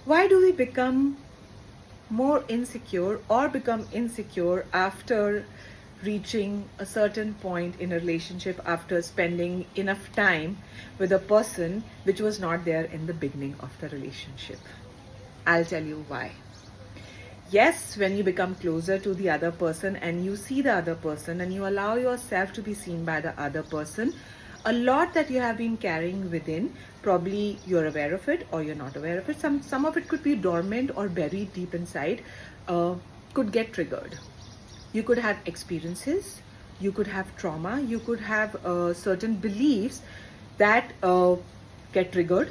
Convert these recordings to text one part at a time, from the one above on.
Why do we become more insecure or become insecure after reaching a certain point in a relationship, after spending enough time with a person which was not there in the beginning of the relationship? I'll tell you why. Yes, when you become closer to the other person and you see the other person and you allow yourself to be seen by the other person, a lot that you have been carrying within, probably you're aware of it or you're not aware of it. Some of it could be dormant or buried deep inside, could get triggered. You could have experiences, you could have trauma, you could have certain beliefs that get triggered,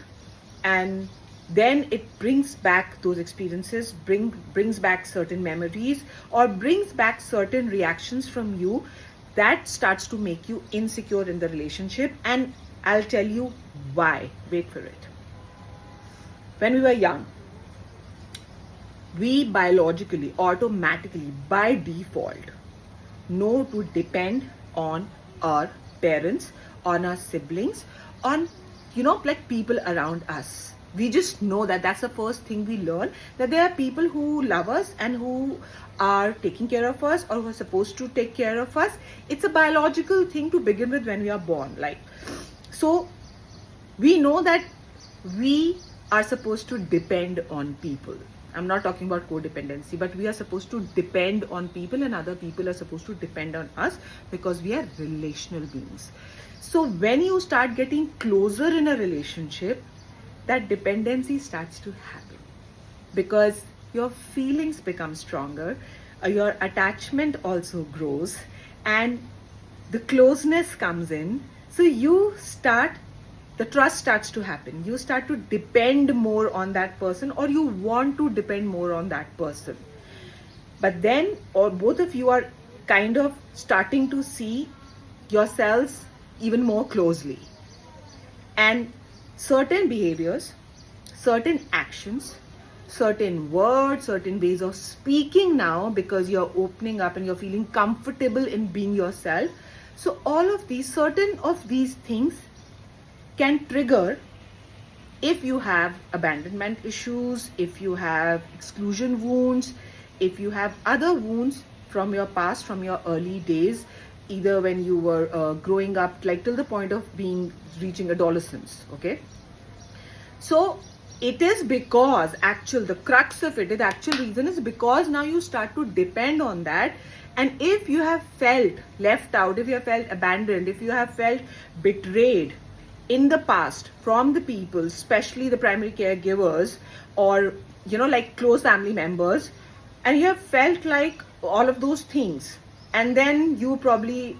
and then it brings back those experiences, brings back certain memories, or brings back certain reactions from you that starts to make you insecure in the relationship. And I'll tell you why. Wait for it. When we were young, we biologically, automatically, by default, know to depend on our parents, on our siblings, on, like people around us. We just know that that's the first thing we learn, that there are people who love us and who are taking care of us or who are supposed to take care of us. It's a biological thing to begin with when we are born. So we know that we are supposed to depend on people. I'm not talking about codependency, but we are supposed to depend on people and other people are supposed to depend on us because we are relational beings. So when you start getting closer in a relationship, that dependency starts to happen because your feelings become stronger, your attachment also grows, and the closeness comes in. So the trust starts to happen. You start to depend more on that person, or you want to depend more on that person. But then, or both of you are kind of starting to see yourselves even more closely. And certain behaviors, certain actions, certain words, certain ways of speaking now, because you're opening up and you're feeling comfortable in being yourself. So all of these, certain of these things can trigger if you have abandonment issues, if you have exclusion wounds, if you have other wounds from your past, from your early days, either when you were growing up, like till the point of reaching adolescence. Okay, so it is because the crux of it, the actual reason is because now you start to depend on that. And if you have felt left out, if you have felt abandoned, if you have felt betrayed in the past from the people, especially the primary caregivers, or like close family members, and you have felt like all of those things, and then you probably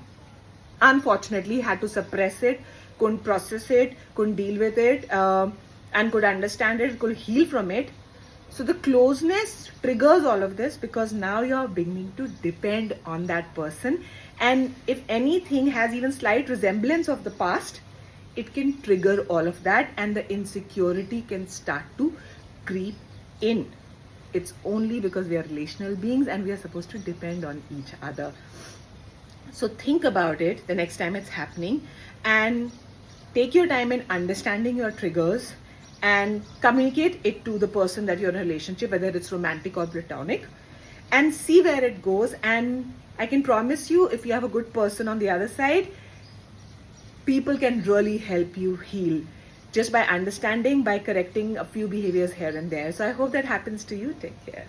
unfortunately had to suppress it, couldn't process it, couldn't deal with it, and could understand it, could heal from it. So the closeness triggers all of this because now you're beginning to depend on that person, and if anything has even slight resemblance of the past, it can trigger all of that, and the insecurity can start to creep in. It's only because we are relational beings and we are supposed to depend on each other. So think about it the next time it's happening, and take your time in understanding your triggers and communicate it to the person that you're in a relationship, whether it's romantic or platonic, and see where it goes. And I can promise you, if you have a good person on the other side, people can really help you heal just by understanding, by correcting a few behaviors here and there. So I hope that happens to you. Take care.